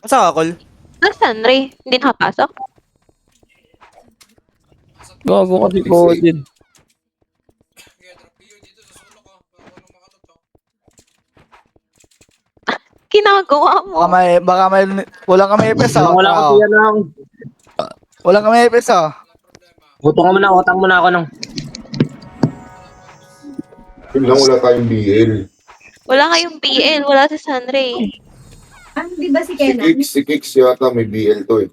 Asa ka, Col? Nasaan, Ray? Hindi nakapasok? Gago kasi ko din. Ginagawa mo. Baka may, wala kami EPS Wala ko siya lang. Wala kami EPS Utang mo na ako ng. Yun lang, wala tayong BL. Wala kayong PL. Wala si Sunray. Di ba si Si Kenan? Kix yata may BL to eh.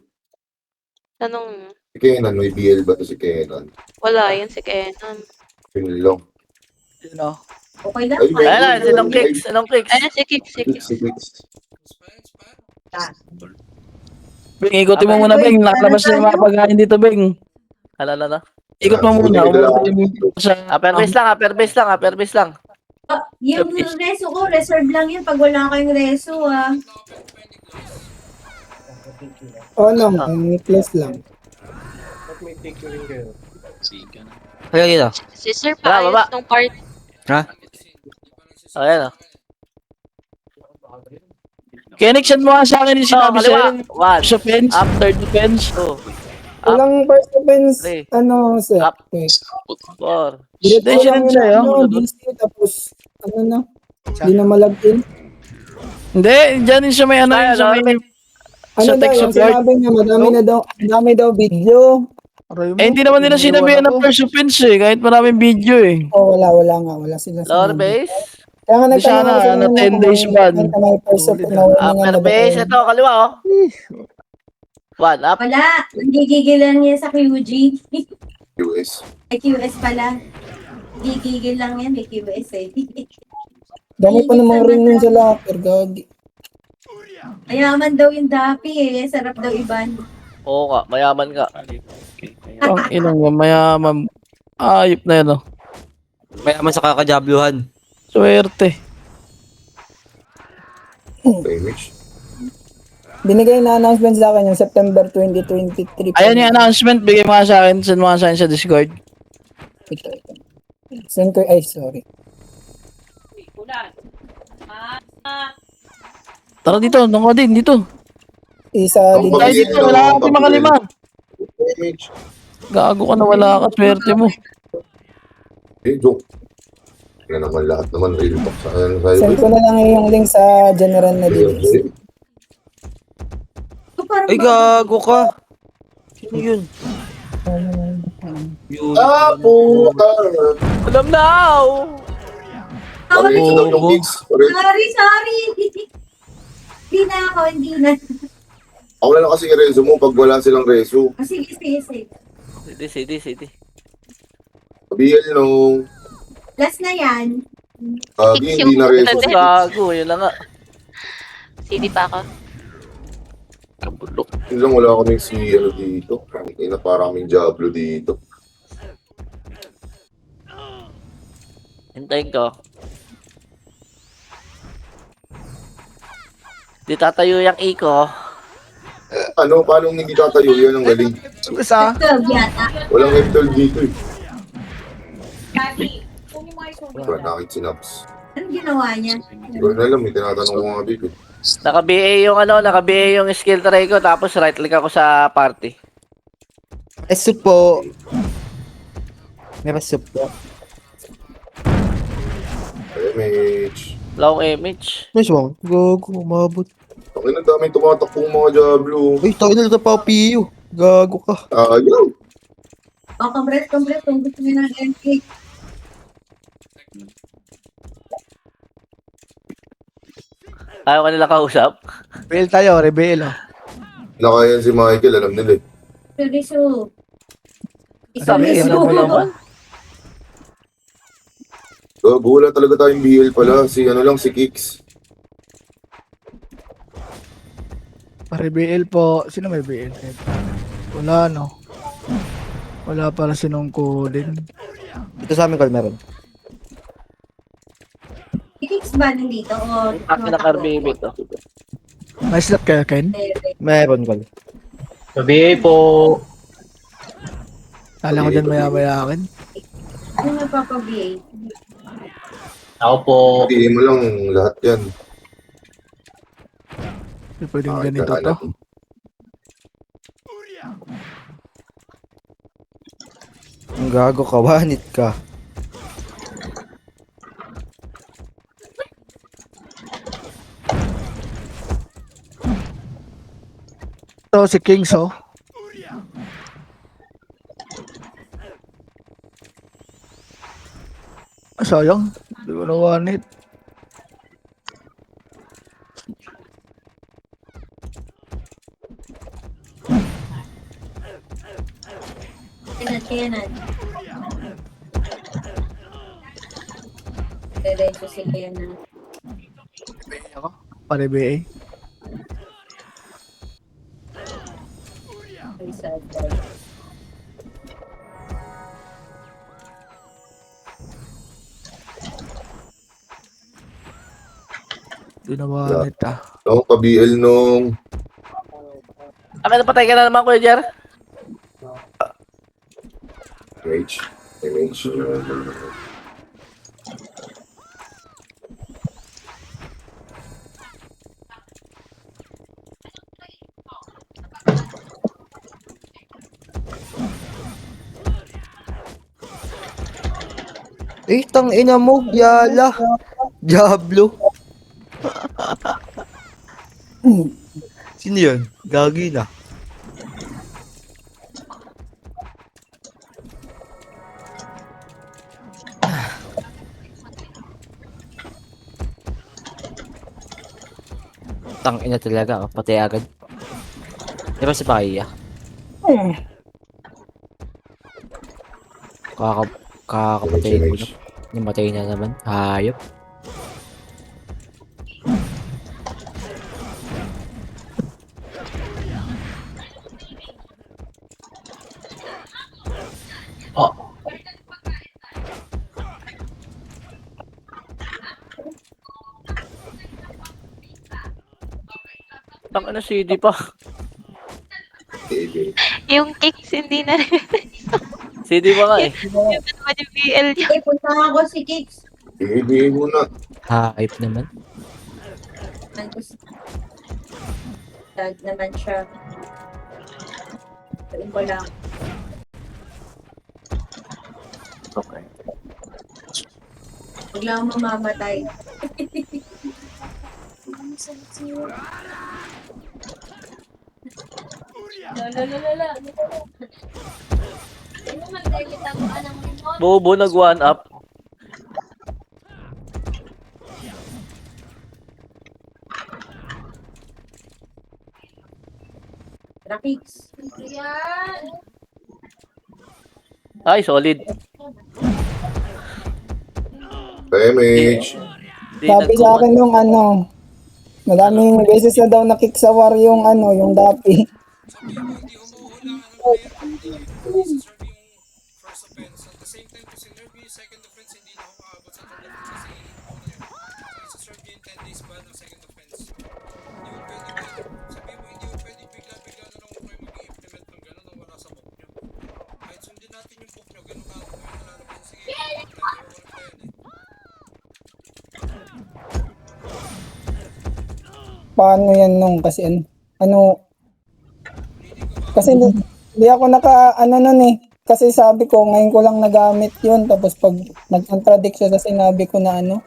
Anong, Si Kenan, may BL ba to si Kenan? wala yun si Kenan. Yun lang. Yun o. Okay lang. Ay, Ay, Ayan na, sinong clicks? Sinong clicks? Ayun, si Kik, si Kik. Si Kix. Bing, ikutin mo muna, Bing. Nakalabas na yung mga pagkain dito, Bing. Alala na. Ikot mo muna. Upper base lang. yung reso ko, reserve lang yun pag wala kayong reso, ah. Plus lang. Kaya kita. Si Sir Baba, baba. Paayos nung part. Ayan o. Connection mo nga sa akin yung sinabi kaliwa. sa'yo. One. Sa fence, after defense. Two. Walang first offense, Three. sir. Up. Wait. Four. Diretso Hindi, lang siya yun, sa'yo. DC, tapos, hindi na malagin. Hindi, dyan yung sa may ano. Yung sa may... Sa tech Yung support. sinabi niya, madami daw video. Eh, hindi naman nila sinabihan ng first offense eh. Kahit maraming video eh. Wala sila Lower sinabi. base. Kaya nga Di sana, nagtanong ako sa ano, inyo 10 days kung ban. may first offense na wala Upper nga base. Ito, kaliwa oh. One. Up. Wala. Gigigil lang niya sa QG. US. Ay, QS pala. Gigigil lang yan, may QS eh. Dami pa namang ring yun sa locker, gagi. Ayaman daw yung dapi eh. Sarap daw iban. Oo nga, mayaman ka. Ang inang mayaman. Ayop na yan oh. Mayaman sa kakajabluhan. Swerte. Damage. Binigay na announcement sa akin yung September 2023. Ayan yung announcement. Bigay mo nga sa akin. Send mo nga sa akin sa Discord. Send ko, ay sorry. Tara dito. Nung ka din. Dito. Isa Ang din. Tayo dito. Wala ka makalima. Damage. Gago ka na. Wala ka. Swerte mo. Eh, joke. Yan naman lahat naman real talk sa akin sa'yo. Send ko na lang yung link sa general na dito. So, parang Ay, gago ka. Sino yun? Yun. Ah, puta! Alam na oh. Sorry, Pareho daw yung Kix. Pareho. sorry. Hindi na ako, hindi na. Ako na lang kasi i-reso mo pag wala silang reso. Ah, sige, sige, sige. City. BL no. Last na yan. Hindi na reso. Gago, yun na nga. CD pa ako. Yun lang wala kaming si ano dito. Hindi na parang kaming Diablo dito. Hintayin ko. Di tatayo yung Iko. Ano, paano hindi tatayo yan ang galing? Isa. Club yata. Walang F12 dito eh. Wala nakit sinaps. Anong ginawa niya? Hindi ko na alam, may tinatanong ko nga dito. Naka-BA yung skill try ko tapos right click ako sa party. Esu po. Meron soup po. Damage. Long image. Nice one. Gago, umabot. Ang ina, daming tumatakbong mga Diablo. Uy, tayo na pa PU. Gago ka. Ayaw. Oh, complete. Kung gusto niyo ng MK. Ayaw ka nila kausap. Rebel tayo, rebel. Oh. Nakayan si Michael, alam nila eh. Riso. Sabi, Riso. ano mo naman? Gago, wala talaga tayong BL pala. Si ano lang, si Kix. Rebel po. Sino may BL? Wala, no? Wala para sinungko din. Ito sa amin, Col, meron. Kicks ba nandito? O Akin na karbibit to. May slot kaya, Ken? Meron, Col. BA po. Kala ko dyan maya-maya akin. Ano nagpapag-BA? Ako po. Tiin mo lang lahat yan. Hindi pwedeng Bakit ganito ka to. alam? Ang gago ka, wanit ka. Ito si Kings, oh. Ah, sayang. Hindi ko na one hit. Kenan. Diretso si Kenan. Ako. Pare BA. Ay, sad. Hindi na one hit, ah. Ako, pa-BL nung Kami napatay ka na naman, Kuya Jer. mage. Mage. Tang ina mo, yala. Diablo. Sino yun? Gagi na. Tang ina talaga, oh. Patay agad. Di ba si Paya? Kakapatay ko na. Namatay na naman. Hayop. Tang ano CD pa. Yung kicks, hindi na rin. CD pa nga eh. Yung naman yung BL niya. Ay, punta ako si Kicks. Ibigay mo na. Hayop naman. Sad naman siya. Sabihin ko lang. Okay. Huwag lang mamamatay. Bobo nag one up. Rakix. Ay, solid. Mage. Di Sabi sa akin nung ano, madaming beses na daw nakick sa war yung ano, yung Dapi. Paano yan nung kasi kasi hindi ako ano nun eh. Kasi sabi ko, ngayon ko lang nagamit yun. Tapos pag nag-contradict siya sa sinabi ko na ano.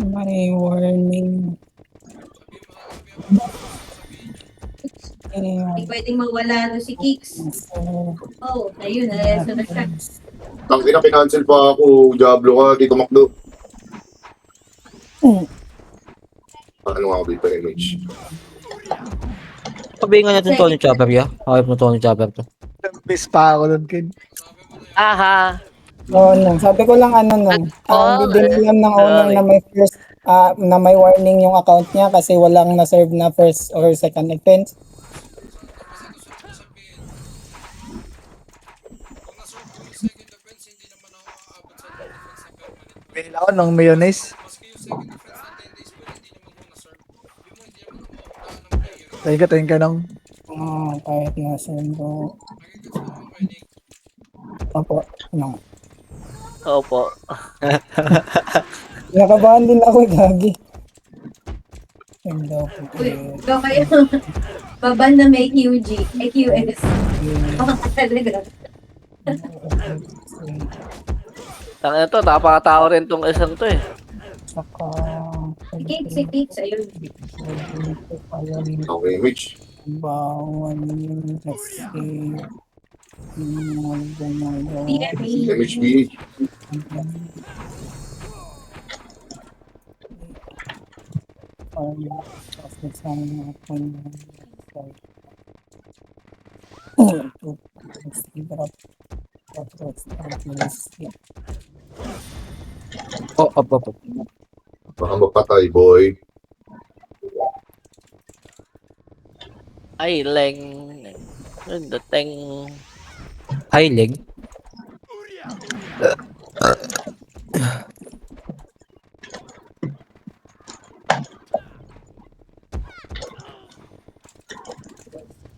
May warning. Hindi pwedeng mawala no si Kicks. Oh, ayun, nareso na siya. Ang ina, kinancel pa ako. Diablo ka, Tito Macdo. Ano nga ako ba yung mage? Pabingan natin Tony Chopper, ya. Hayop na Tony Chopper to. Miss pa ako nun, Ken. Aha. Oo, no. Sabi ko lang ano nun. Hindi din alam ng owner na may first na may warning yung account niya kasi walang na-serve na first or second offense. Bail ako ng mayonnaise. Tayo ka ng... Kahit na sundo. Opo, no. Opo. Nakabahan din ako, gagi. Sundo po. Uy, ikaw kayo. Baban na may QG. Ay, QS. Baka talaga. Tangina to, napakatao rin tong isang to eh. Saka... Si Kate, ayun. Okay, Mitch. Bawal kasi... Mitch B. Oh, op, op, op. Baka mapatay, boy. Ay, leng. Ang dating. Hi, leg.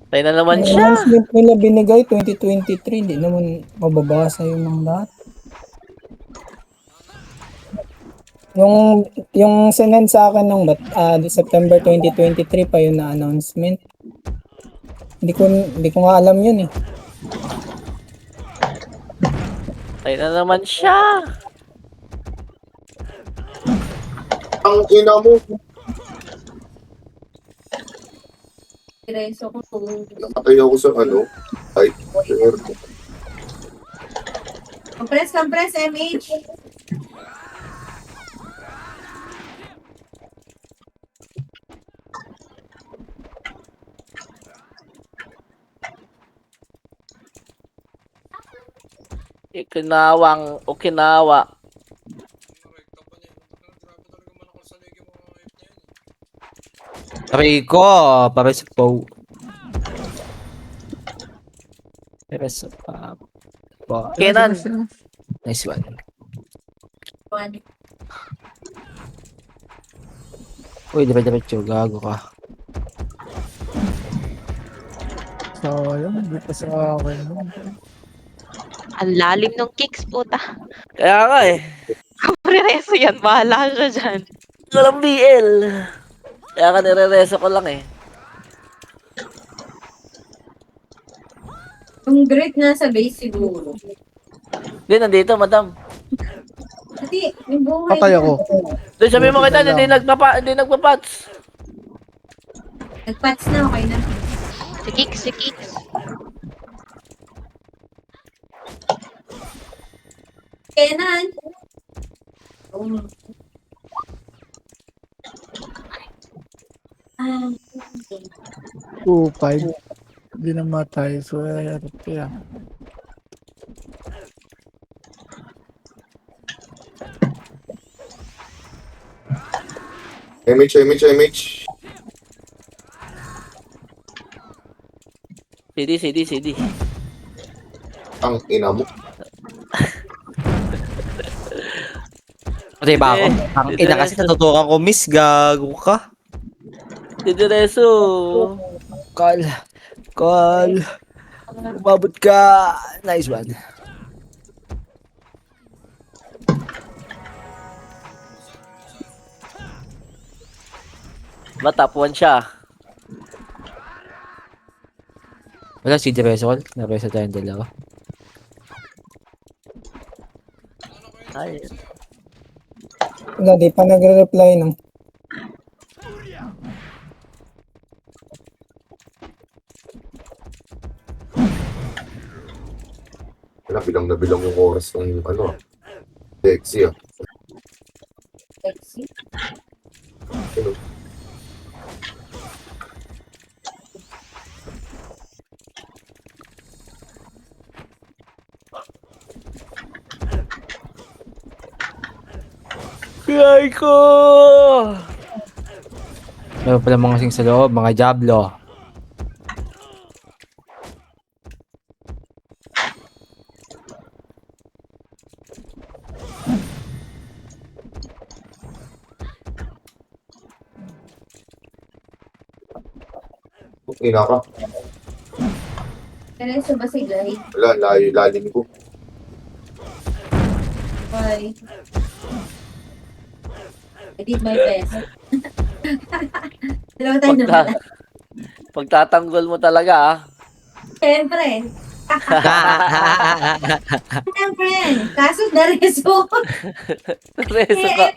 Tayo na naman Ang siya. announcement nila binigay 2023, hindi naman mababasa yung mga lahat. Yung sinend sa akin nung September 2023 pa yun na announcement. Hindi ko nga alam yun eh. Tayo na naman siya. Ang ina mo. Reso ko kung Nakatay ako sa ano. Ay, sure. compress, MH. Okinawa. Aray ko, pares po. Pares pa. Kenan. Nice one. Uy, diretso, gago ka. Sayang, hindi pa sa akin. Ang lalim ng kicks, puta. Kaya nga eh. Reso yan, bahala siya dyan. Walang BL. Kaya ka nire-reso ko lang eh. Yung great na sa base siguro. Hindi, nandito, madam. Kasi yung buhay. Patay ako. Doon sabi mo kita, hindi nagpapats. Nagpats na, okay na. Si kicks. Kenan. 2-5. Hindi namatay. Swerte yan. MH. CD. Ang ina mo. Patay ba ako? Ang ina kasi natutukan ko, miss, gago ka. Didireso. Call. Umabot ka. Nice one. Top 1 siya. Wala si Diresol. Nareso tayong dalawa. Ay. Wala, di pa nagre-reply no. Wala, bilang na bilang yung oras ng ano. Sexy ah. Sexy. Yay ko! Meron pala mga sing sa loob, mga Diablo. Ina ka. Diretso ba si Guy? Wala, lalim ko. Bye. I did my best. Dalawa tayo naman. Pagtatanggol mo talaga, ah. Siyempre. Siyempre. Kaso Dareso. Reso ka.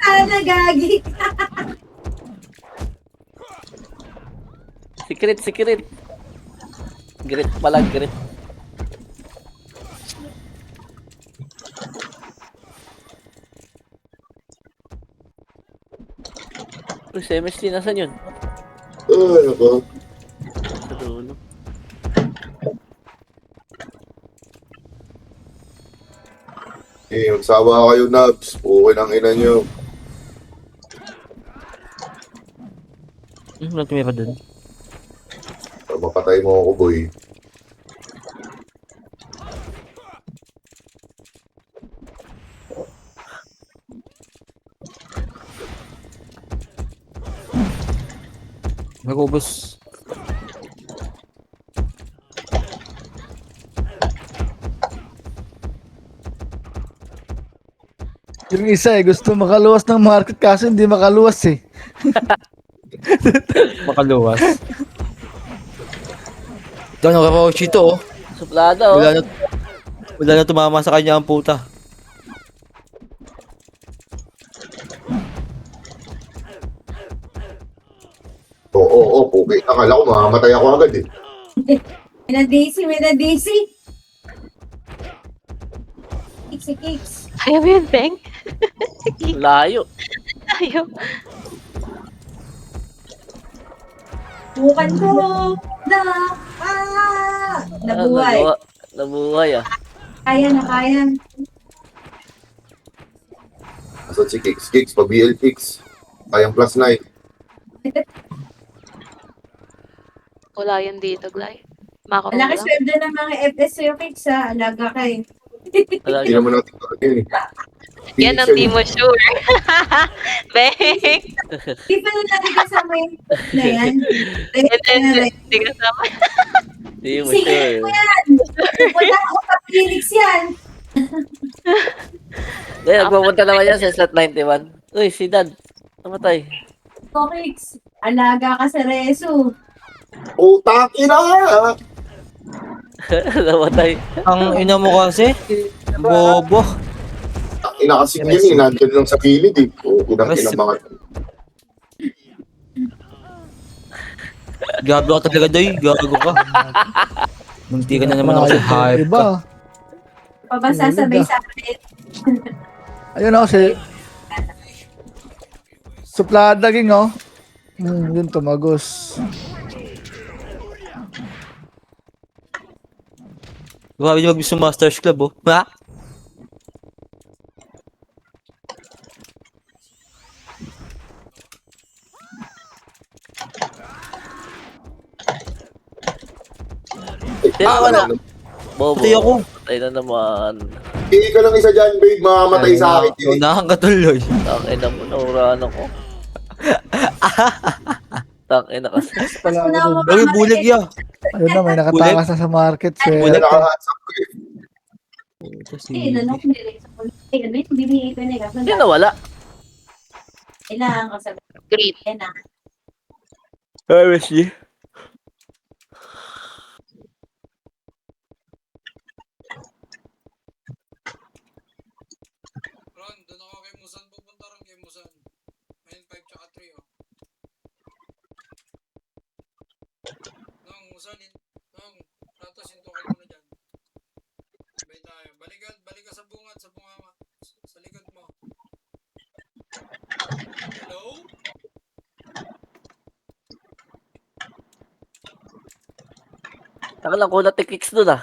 Sana gagi. Secret. Grit pala, grit. Uy, si MST, nasan yun? Ano ba? Sa dulo. Magsawa kayo, Nabs. Okay ng ina nyo. Wala tumira dun. Para mapatay mo ako, boy. Magubos. Yung isa gusto makaluwas ng market kaso hindi makaluwas eh. Makaluwas. Ito, nakaroshi to, oh. Suplada, oh. Wala na tumama sa kanya ang puta. Oo, okay. Akala ko mamamatay ako agad eh. May na-DC. Kicks. Ayaw mo yun, Beng? Layo. Ayaw. Bukan ko. Nabuhay. Nabuhay, ah. Kaya. Asan si Kicks? Kicks, pa BL Kicks. Kayang plus 9. Wala yan dito, Glay. Makaroon Malaki lang. sweldo ng mga FS yung Kicks ha. Alaga kayo. Hindi naman natin yun eh. Yan ang di mo sure. Beng! Di pa na natin kasama yung na yan. Hindi ka sama. Hindi mo Sige sure. mo yan. Pupunta ako sa Phoenix yan. Hindi, nagpupunta naman yan sa slot 91. Uy, si Dad. Namatay. O Kicks, alaga ka sa Reso. Utang ina! Namatay. Ang ina mo kasi. Bobo. Ina kasi yun eh. Nandun lang sa gilid eh. Unang mga... Gago ka talaga, Doy. Gago ka. Munti ka na naman ako sa hype ka. Iba. Pabasa sabay sa akin. Ayun ako si suplada ging oh. Yun tumagos. Grabe niyo mag-gusto Masters Club, oh. Ha? Wala. Bobo. Patay ako. Patay na naman. Hindi ka lang isa dyan, babe. Mamamatay sa akin yun. Unahan ka tuloy. Tangina mo, naurahan ako. Tangina kasi. Wala ako dun. Uy, bulag ya. Ayun na, may nakatakas na sa market. Wala Swerte. nakahansap ko eh. Nanok nila sa kulay. Ano yung binigay ko na yung Hindi nawala. kailangan ko sa Great. yan na. MSG. Ron, doon ako kay Musan pupunta ron kay Musan. Main 5 tsaka 3 oh. Nong, Musan, Nong, ratos intukal mo na dyan. Sabay tayo. Balik ka sa bungad, sa likod mo. Hello? Taka lang, kulat ni Kicks doon, ah.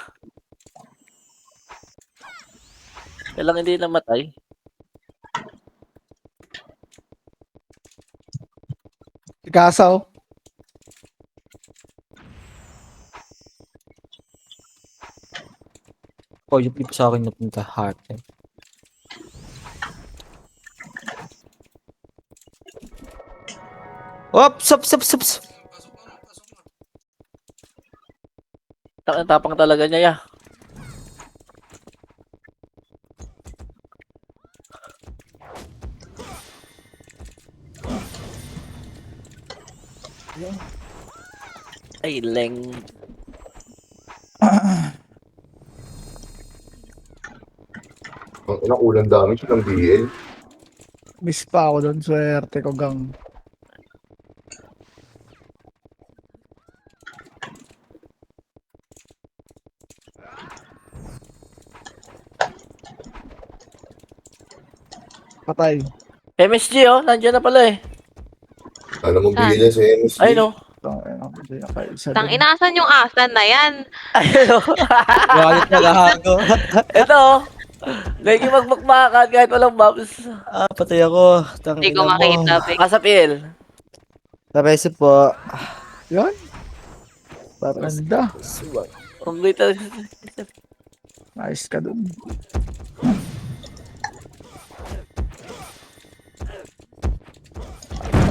Kailang hindi namatay. Si Kasa oh. Oh, yung pipa sa akin napunta. Heart. Op, sop. Pasok mo na. Tapang talaga niya, ya. Ay, leng. Ang ilang ulang damage ng BL. Miss pa ako doon. Swerte ko gang. Patay. MSG, oh. Nandiyan na pala, eh. Alam mo, Saan? BL sa MSG. Ay, no. Tang inasan yung asan na yan. Ayun, oh. Galit na gago. Ito, oh. Lagi magmakmakan kahit walang maps. Patay ako. Hindi ko makita, Beng. Kasapil. Pareso po. Yun. Pareso. Ganda. Ang ganda. Nice ka dun.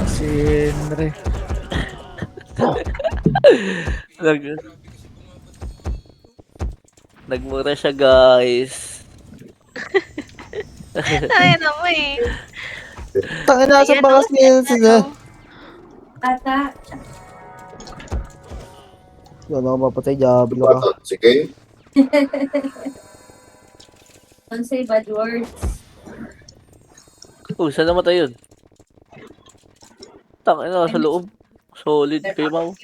Si Henry. Nagmura siya, guys. Ayan mo eh. Tangin na sa Ayan, bakas oh, niya sila. Ata, Wala ako mapatay, Diablo ka. Bata, si Ken. don't say bad words. Saan namatay yun? Tangina, sa loob. Solid, pimaw.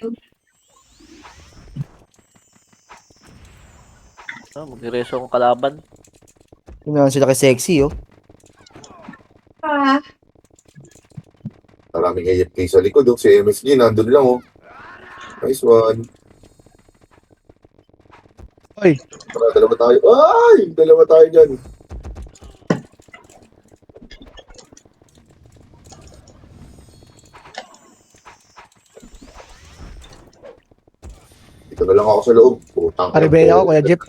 Mag-reso akong kalaban. Yun na sila kay sexy, oh. Ah, Maraming AFK sa likod. Oh. Si MSG, nandun lang. Oh. Nice one. Oy. Tara, dalawa tayo. Ay! Dalawa tayo dyan. Dito na lang ako sa loob. Putang. Paribeya ako, Kuya Jeep.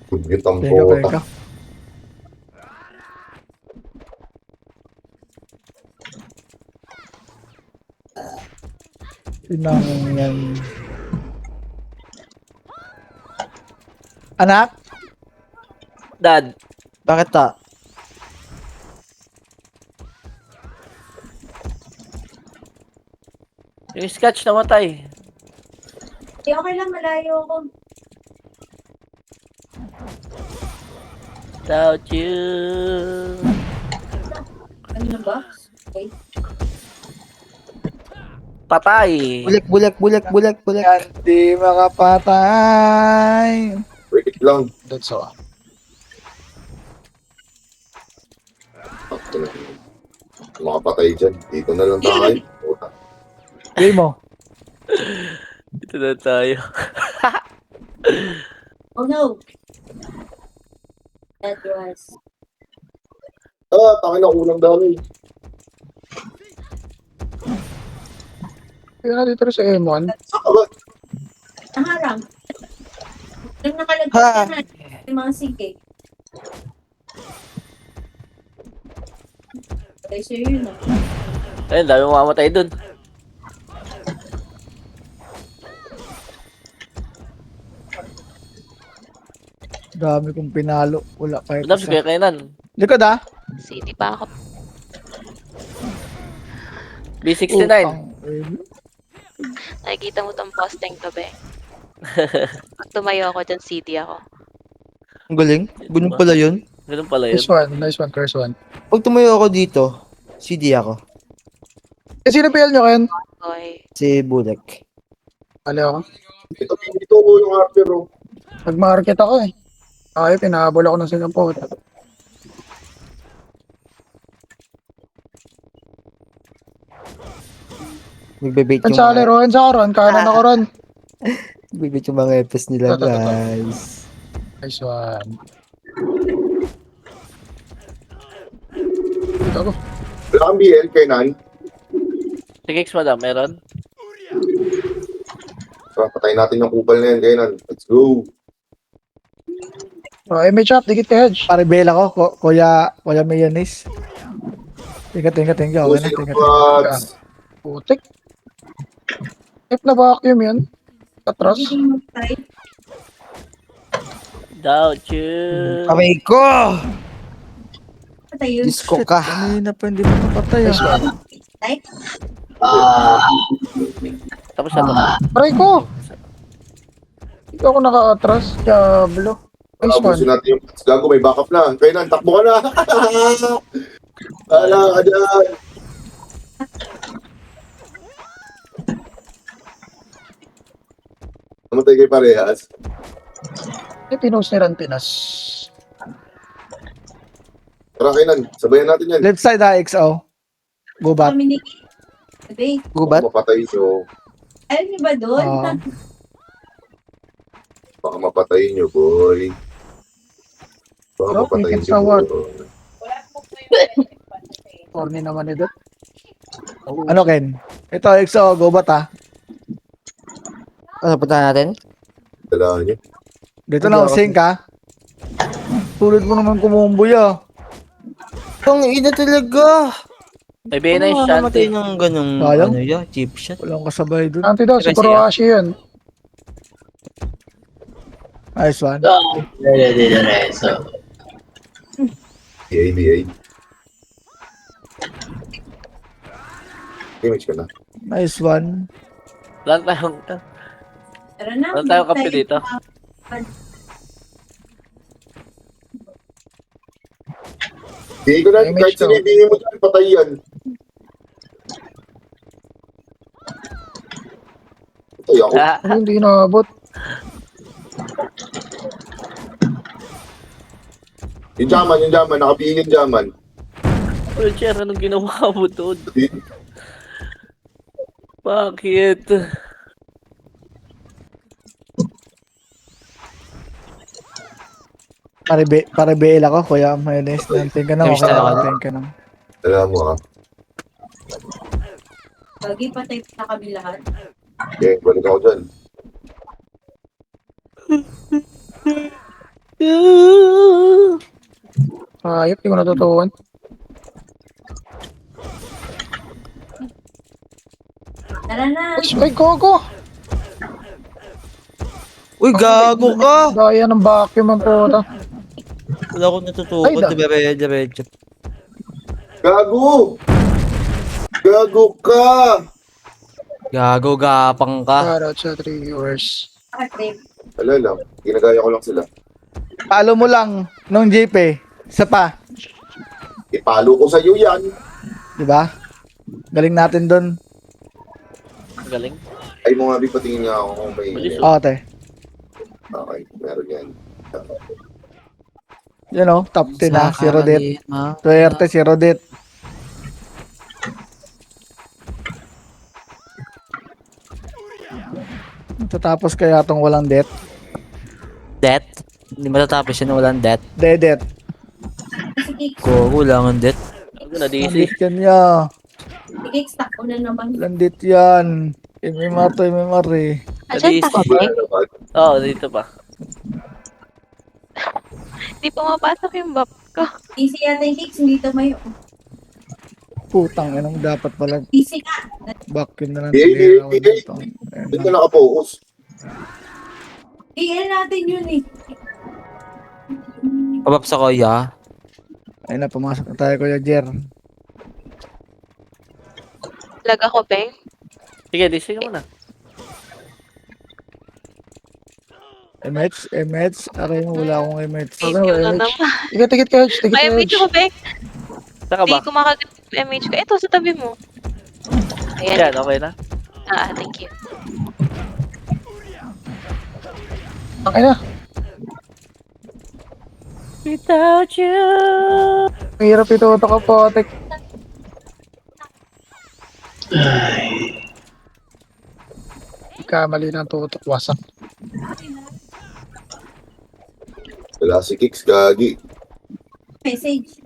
Kudyot ang Peka, bota. peka. Sinang yan. Anak? Dad, Bakit ta? yung Scotch namatay. di okay lang, malayo ako. Without you. Ano na ba? Okay. Patay. Bulik. Hindi makapatay. Wait lang. That's all. Makapatay dyan. Dito na lang tayo. Puta. Game mo. Dito na tayo. Oh no. That was. Takin na ulang dami. Kaya dito rin sa M1. Saka ba? Naharang. Nang nakalagay Ha. na yung mga sige. Okay, so yun na. Ayun, dami mamamatay dun. Dami kong pinalo. Wala kahit Labs, isa. kaya kainan. Likod ah. City pa ako. B69. Utang. Nakikita mo tong posting to, Beng. Pag tumayo ako dyan, city ako. Ang galing. Ganun pala yun. Ganun pala yun. Nice one, first one. Pag tumayo ako dito, CD ako. Eh, sino PL nyo, Ken? Boy. Si Bulek. Ali ako. Dito ko yung after. Oh. Nag-market ako eh. Ay, pinahabol ako ng Singapore. Nagbebait Ang yung sali, mga, Ron, sa Ron. Kanan ako, Ron. nagbebait yung mga epes nila, Ito. guys. Nice one. Dito ako. Wala kang BL, Kenan. Sige, madam, meron? Tara, patayin natin yung kupal na yan, Kenan. Let's go. Oh, MH up, dikit ka hedge. Paribela ko, Kuya Mayonnaise. Tingka. Okay na, Pusin tingka. yung bats. Putik. If na vacuum yun. Atras. Hindi mag-try. Doubt you. Aray ko! Patay yun. Diyos ko ka. Kanina pa hindi mo napatay ah. Type. Tapos na to. Aray ko! Hindi ako naka-atras. Diablo. Nice one. Abusin natin yung gago, may backup na. Kainan, takbo ka na. Ala ka dyan. Namatay kayo parehas. Pinos ni Rantinas. Tara kainan, sabayan natin yan. Left side XO. Gubat. Kami ni Sabi, Gubat? Mapatay siyo. ayaw niyo ba doon? Baka mapatay niyo, boy. Baka Oh, mapatay we can niyo, forward. boy. Corny naman ito. Ano Ken? Ito XO, gubat ah. Ano, punta natin? Dala niyo. Dito na using ka. Tulad mo naman kumumboy ah. Ang ina talaga. May BA na yung Ano namatay shanty. ng ganong, Sayang. ano ya, cheap shot. Walang kasabay dun. Anti daw, si Pero siya. Kuroashi yun. Nice one. BA. Image ka na. Nice one. Wala tayong... Tara na. Wala tayong kape dito. Hindi ko na, Image kahit to. sinibingin mo dyan, patay yan. Patay ako. Ah, Hindi naabot. Yung jaman, nakabingin yung jaman. oh, Cher, anong ginawa mo doon? Bakit? Pare BL ako, kuya. Mayonnaise. Nantin ka na. Nice Okay, talaga. nantin ka na. Alam mo ha. Bagi patay na kami lahat. Okay, balik ako dyan. Ayop, di ko natutuwan. Tara na. Ay, gogo! Uy, gago ka! Daya ng vacuum ang puta. Wala akong Ay, natutukod. da. Diretso. Gago! Gago ka! Gago, gapang ka. Shoutout sa 3 viewers. Nakatrip. Wala lang, ginagaya ko lang sila. Palo mo lang nung JP. Isa pa. Ipalo ko sa iyo yan. Di ba? Galing natin dun. Galing. Ay mo nga, patingin nga ako kung may... Bilis, Oo, te. Okay, meron yan. Yun o, top 10 na. Si Rodet. Tuwerte si Rodet. Tatapos kaya tong walang death? Death? Hindi matatapos yun na walang death. Dedet. Si Gago, wala kang death. Ako na DC. Landit yan ya. Kicks tako na naman. Landit yan. Imimar to, imimar eh. Andiyan pa Nadisi. kami? Oo, dito pa. Di pumapasok yung bap ko. Easy yata yung kicks, hindi tumayo. Putang, anong dapat pala Easy ka. back yun na lang. Bigay. Doon ka nakapokus. DL natin yun eh. Pabap sa kuya. Ayun na, pumasok na tayo Kuya Jer. Lag ako, Peng. Sige, DC ka muna. MH, aray mo, wala akong MH. Thank you na naman. Tigit ka, tigit May ka. MH ako, Peng. Saka Di ba? ko makagat yung MH ko. Ito, sa tabi mo. Ayan. Yan, okay na. Thank you. Okay na. Without you. Mahirap ito ka po, tek. Kamali ng tutok, wasak. Wala si Kicks, gagi. Message.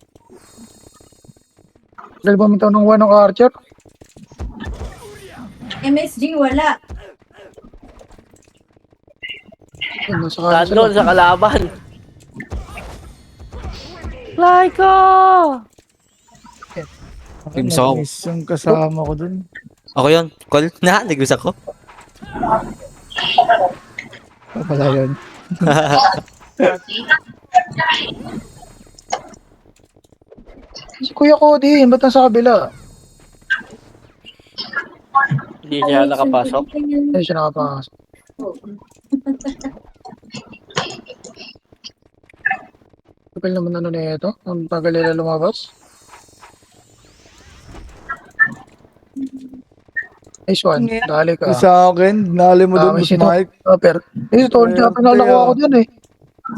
Dahil bumitaw ng one ng Archer. MSG wala. Nasa kanan Saan doon sa kalaban? Laika! Team Song. Miss yung kasama ko dun. Ako yun. Call na, nag-us ako. Ano pala yun? Si Kuya Cody, ba't nasa kabila? Hindi siya nakapasok. Hindi siya nakapasok. Tagal naman ano na ito? Ang tagal nila lumabas? Nice one. Dali ka. Sa akin, nali mo dun, Dami Boss sino. Mike. Pero, tol, kaya pinalakuha ko dyan eh.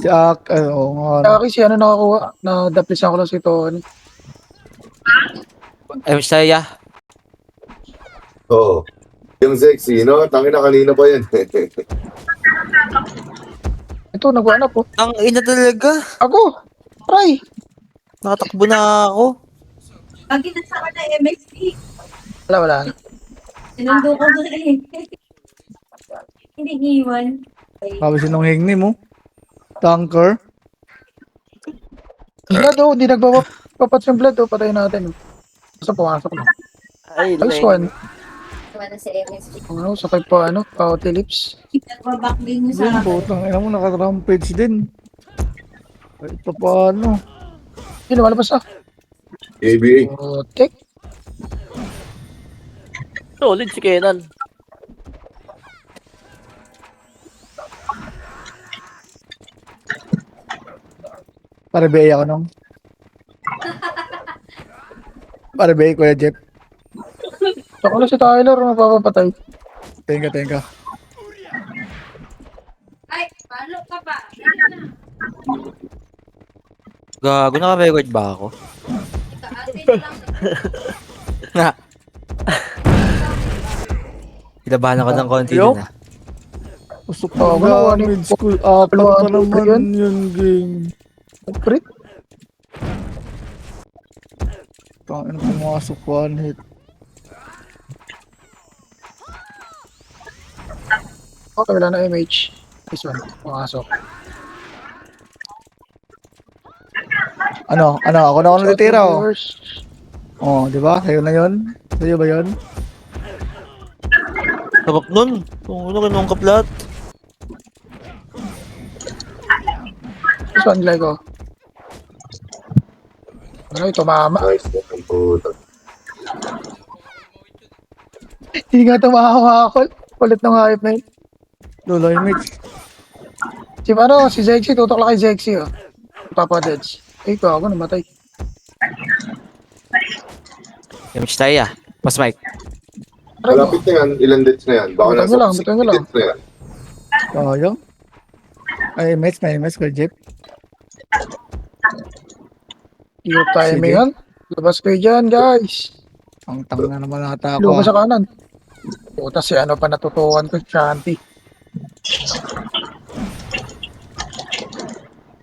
Si Ak, oo nga. Kaya si ano nakakuha. Nadaplisan ko lang si Tony. Saya. Oo. Yung sexy, no? Tangina kanina pa yan. Ito, nagwana po. Ang ina talaga. Ako! Try! Nakatakbo na ako. Pag kinasa ko na MXP, Wala. sinundo ko doon eh. Hindi iwan. Sabi sinunghing ni mo. Tanker. Blood oh, hindi nagpapat yung blood oh. Patayin natin oh. Basta pumasok na. Ay, Nice one. Naman na sa MXP. Ano, sakay pa ano, pouty lips. Nagbaback din mo Yun, sa akin. putang ina mo, naka-rampage din. Kahit pa paano. Yun, lumalabas ah. ABA. Putik. solid si Kenan. Para bay ako nung. Para bay, Kuya Jeff. Ako na si Tyler, mapapapatay. Tenga. Ay, palo ka ba? Gago, naka-record ba ako? Nga. Ilabahan ako ng konti Yo? din ah. Usok Oh, pa wala, mid wala. school. Apat Wala, pa wala naman yun. yun game. Crit. Tangina pumasok one hit. Okay, wala na MH. This one, pumasok. Ano, ako na ako natitira oh. Viewers. Oh, di ba? Sa'yo na yun? Sa'yo ba yun? Sarap nun. Kung ano, kinong kaplat. This one, Lego. Ano, tumama. Nice. Ang puta. Hindi nga tumahawa ako. Kulit ng hype na yun. Lolo, image. Si Zexy, tutok lang kay Zexy oh. Papa Deads. Eh, ako namatay. Image tayo ah. Mas Mike. Aray, Malapit na yan. Ilan dates na yan? Baka Butang nasa ko lang, 60 butang ko lang. dates na yan. Sayang. Ay, image, may image, Kuya Jeff. Hirap tayo Sige. may yan. Labas kayo dyan, guys. Ang tang na naman ata ako. Lumabas sa kanan. Puta si ano pa natutuhan ko, Shanty.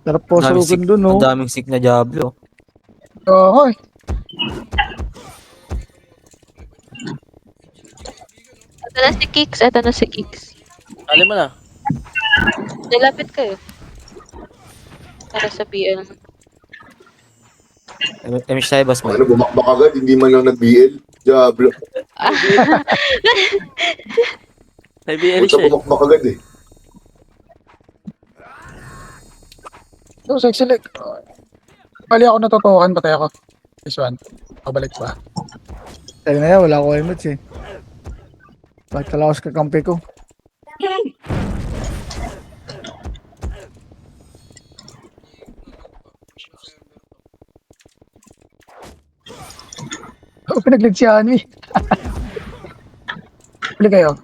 Sarap po Ang daming surugan dun, no? Ang daming sick na Diablo. Hoy. Ito na si Kix. Alam mo na. Nilapit kayo. Para sa BL. Image tayo, Boss Mike. Ano, bumakbak agad. Hindi man lang nag-BL. Diablo. May BL Puta, siya eh. bumakbak agad eh. So, sexy leg. Bali ako natutukan, patay ako. This one. Pabalik pa. Sa'yo na yan, wala ko image eh. Bakit kalakas kakampi ko? Oh, pinaglig si Anwi. Huli kayo.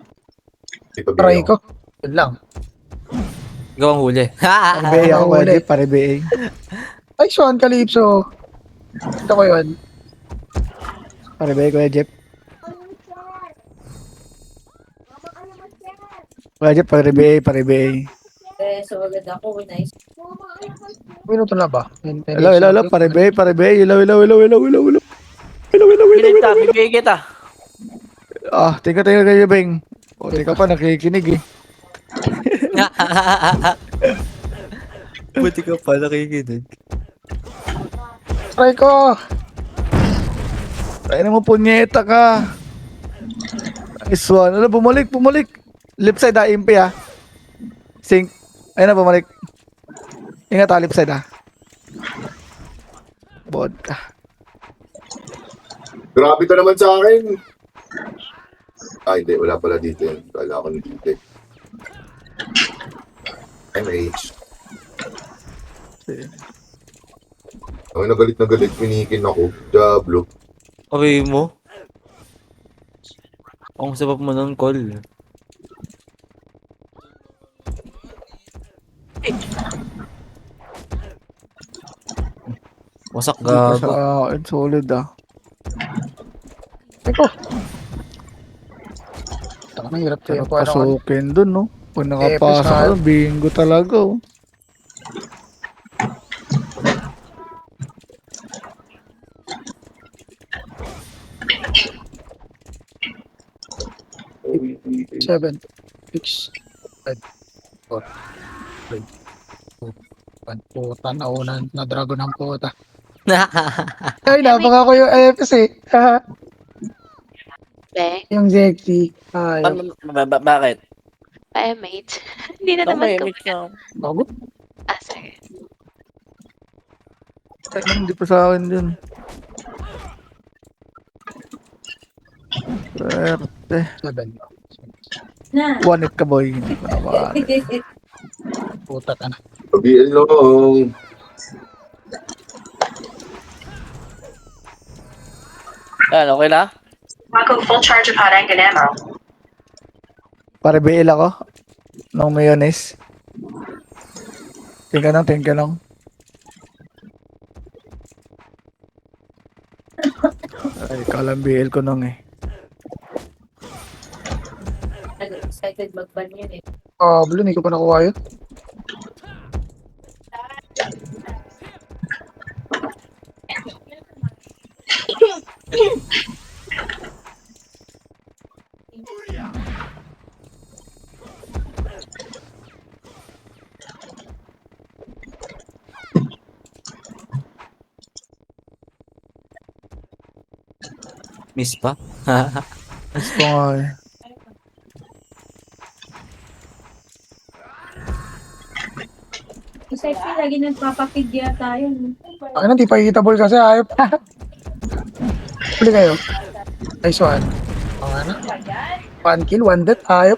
Ito Try ko. Yun lang. Ikaw ang huli. Para bay ako, Kuya huli. Jeff, para bay. Ay, Swan, Calypso. Ito ko yun. Para bay, Kuya Jeff. Kuya Jeff, para bay. Eh, so agad ako. Nice. Minuto na ba? Hello, para bay. Ilaw. Pinita, bibigay kita. Ah, tingka kayo, Beng. O, tingka pa, nakikinig eh. Buti ka pa nakikinig. Try ko. Ay naman, punyeta ka. Nice one. Ano, bumalik. Left side impi Sync. Ayun na, bumalik. Ingat left side Bod ka. Grabe ka naman sa akin. Ay, hindi. Wala pala dito yan. Kala ko dito. MH. Ay, nagalit na galit. Minikin ako. Diablo. Away mo. Ang sabab mo nun, call. Wasak Dito sa gago. akin, solid Eko. Taka na, hirap Kaya tayo. Paano ka? pasukin dun, no? Pag nakapasok Epis ka dun, bingo talaga, Seven, 6, 5, 4, 3, 2, 1. Puta, nauna na dragon ang puta. Ay, napaka ko yung AFS Beng, Yung Zexy. Ay, Bakit? pa-MH. Hindi na naman ko. bago. Sige. Hindi pa sa akin dun. Swerte. 7. Na. One hit ka, boy. Hindi pa naman. Puta ka na. Sabihin lang. Yan, okay na? Pare BL ako. Nung mayonnaise. Tingka lang. Ay, kalang BL ko nung Excited mag-ban yun Blue, hindi ko pa nakuha yun. Miss pa? Mas ko nga Sexy, lagi nagpapakid yata yun. Ay, hindi pa hitable kasi ayop. Huli kayo. Nice one. Okay na. 1 kill, 1 death, ayop.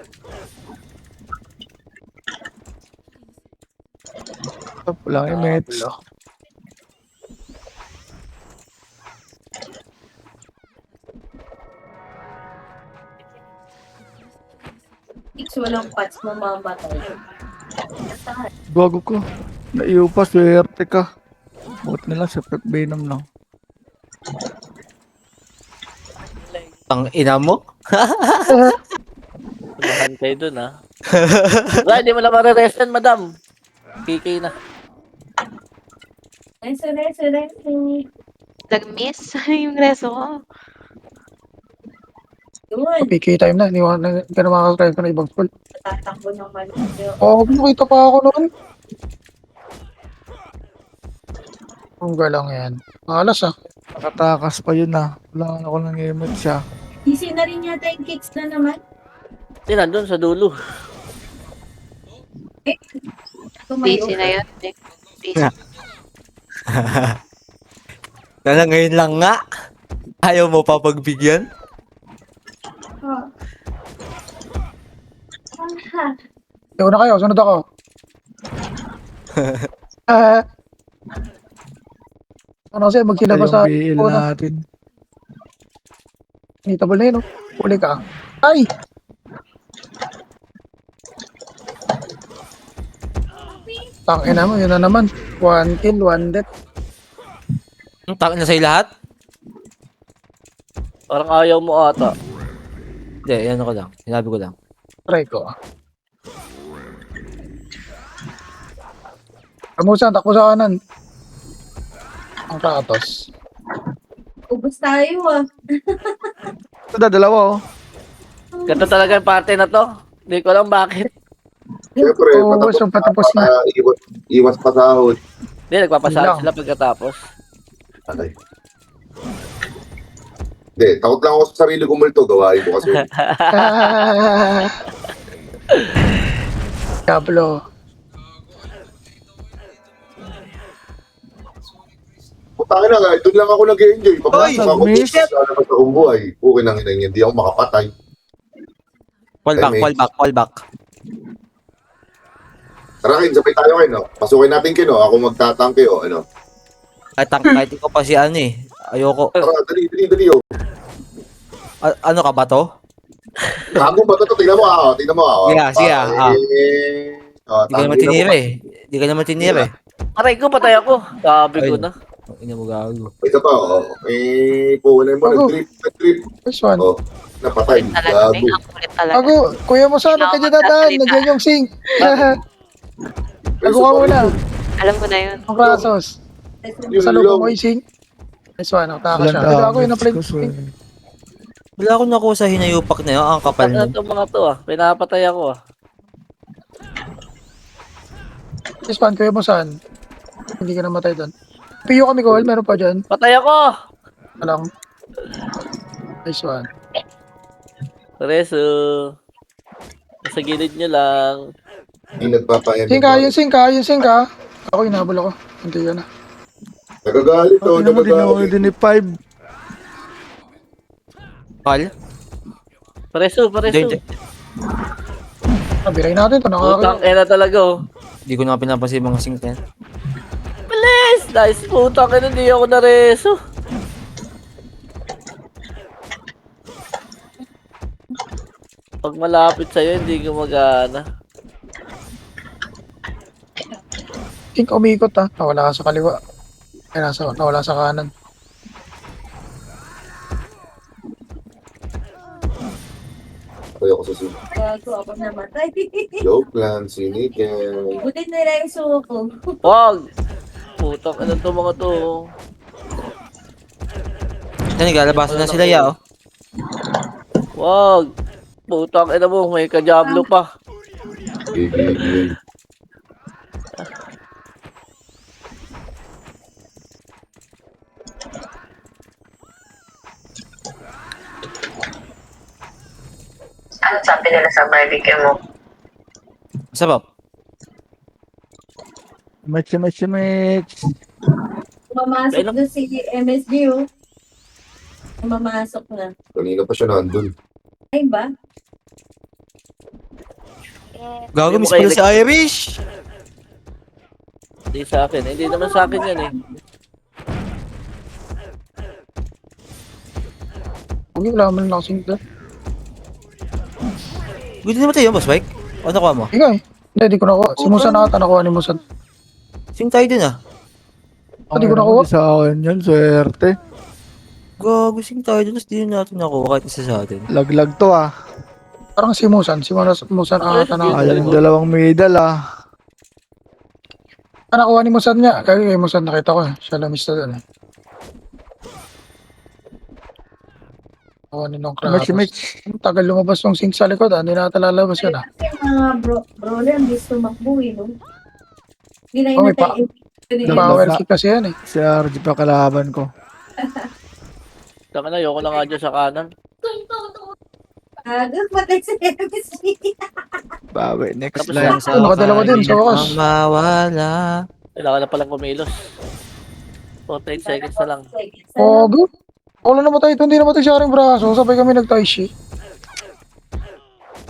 Wala yung mets. X, walang pats, mamamatay. Bago ko. Naiyo pa, swerte ka. Buot nila sa Venom lang. Ang ina mo? Tumahan kayo dun, ha? Wala, hindi mo na marirestan, madam. KK na. Reso. Nag-miss yung reso ko. Yun, PK time na, hindi ka na makakatry ko na ibang school. tatakbo naman. Nakita pa ako noon. Ang galang yan. Malas Nakatakas pa yun Wala ako ng emot siya. Easy na rin yata yung kicks na naman. Hindi, nandun sa dulo. Busy na yun. Busy. Kaya ngayon lang nga. Ayaw mo pa pagbigyan? Ikaw na kayo, sunod ako. Ano kasi, magkilabas sa Yung BL natin. Hitable na yun, no? Huli ka. Ay! Tangina mo, yun na naman. 1 kill, 1 death. Ang takin na sa'yo lahat? Parang ayaw mo ata. Hindi, yan ko lang. Sinabi ko lang. Try ko. Kamusta, takbo sa kanan. Ang Kratos. Ubus tayo Ito dalawa Ganito talaga yung parte na to. Hindi ko alam bakit. Siyempre, Ubus yung patapos na. Iwas pasahod. Hindi, nagpapasal Lang. sila pagkatapos. Ay. Hindi, takot lang ako sa sarili ko multo. Gawain ko kasi. Diablo. Putangin na nga, doon lang ako nag-enjoy. Oy, Pagkakasama ako, miss. lalabas akong buhay. Okay nang ina, hindi ako makapatay. Fall back. Tara Kin, sabay tayo kayo, no? Pasukin natin Kin, no? Ako magtatangke, o, ano? Kahit ko pa si ano eh. Ayoko. Tara, dali, oh. Ano ka ba to? Gago ba ito? Tingnan mo, tingnan mo, Sige, Eh, Di ka naman tinira eh. Aray ko, patay ako. Sabi ko Ay. na. Ina mo gago. Ito pa, puhunan mo, Ako. nag-trip. This one. Oh, napatay. Talaga, Beng. Gago. Ang kulit talaga. Ako, kuya mo sana ka dyan dadaan. Nandiyan yung sink. Ako ka muna. Alam ko na yun. Ang rasos. Yun Sa lang. loob mo yung sink. This one, nakataka siya. Pero ako yung na-play. Wala akong nakuha sa hinayupak na yun. Ang kapal Ano nun. itong mga to pinapatay ako This one, kuya mo saan? Hindi ka namatay doon. Piyo kami, Cole. Meron pa dyan. Patay ako! Alam. This one. Reso. Sa gilid nyo lang. Hindi nagpapayan. Sink ka. Ako, inabol ako. Hindi ka na. Nagagalit, oh, Hindi naman din ako nagagalit. din ni 5. Fall? Pareso. Hindi. Biray natin ito. Putang ina talaga Hindi ko na pinapansin yung mga sink na yan. Please! Nice putang ina, hindi ako nareso. Pag malapit sa'yo, hindi gumagana. Sink, umikot ha. Nawala ka sa kaliwa. Ay, nawala sa kanan. Ako sa sumo. Gago ako namatay. Joke lang, sinikin. Butit nila yung suko. Wag! Putang ina to mga to. Yan, galabasan na sila ya oh. Wag! Putang ina mo, may kajablo pa. Gigigil. Ano sabi nila sa barbecue mo? Masarap. Match. Mamasok na si MSG, oh. Mamasok na. Kanina pa siya nandun. Ay ba? Gago, Hindi mo miss pala kayo- si Irish. Hindi sa akin. Hindi naman sa akin yan Huwag wala man lang sink doon. Gusto naman tayo, boss Mike? O nakuha mo? Ikaw eh. Hindi ko nakuha. Si Musan nakata nakuha ni Musan. Sink tayo din ah. Hindi ko nakuha. Sa akin yun, swerte. Gago, sink tayo din. Tapos di natin nakuha kahit isa sa atin. Laglag to ah. Parang si Musan. Si Musan nakata nakuha. Ayaw yung dalawang medal ah. Nakuha ni Musan niya. Kaya kay Musan nakita ko eh. Siya lamista doon eh. Nakuha ni Nong Kratos. Match. Ang tagal lumabas yung sink sa likod ah. Hindi na lalabas yun ah. Kasi mga brawler, ang gusto makbo, no? Hindi na Oh, may inatay. Power kick kasi yan eh. Si RG pa kalaban ko. Tama na, ayoko na nga dyan sa kanan. Agad patay sa MSG. Bawi, next Tapos line. yan, Nakadalawa din sa wakas. Ang mawala. Kailangan na palang kumilos. 48 seconds na lang. Oh, good. Ako lang namatay ito. Hindi namatay siya rin braso. Sabay kami nag-taishi.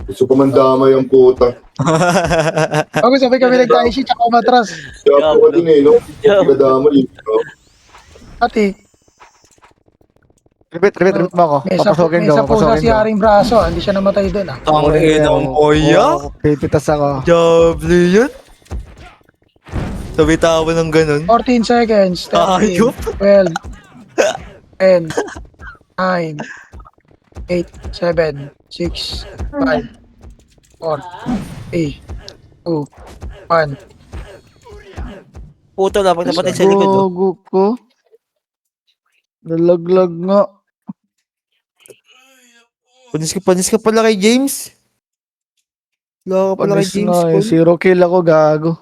Gusto pa mandama yung puta. Ako sabay kami nag-taishi tsaka umatras. Kaya ako din no? Kadama yun, no? Ate, Repeat mo ako. Papasukin may ko, isa po sa si papasukin ko. Haring Braso. Hindi siya namatay doon ah. Ang inang kuya. Pipitas ako. Jable yun. Sabi tao ng ganun. 14 seconds. 13, Ayop. 12, 10, 9, 8, 7, 6, 5, 4, 3, 2, 1. Puto lang pag napatay sa likod. Oh. Gogo ko. Nalaglag nga. Panis ka pala kay James. Wala ka pala kay Panis James. na eh. Paul. Zero kill ako, gago.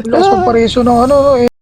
Lakas magpareso ng ano, no, eh.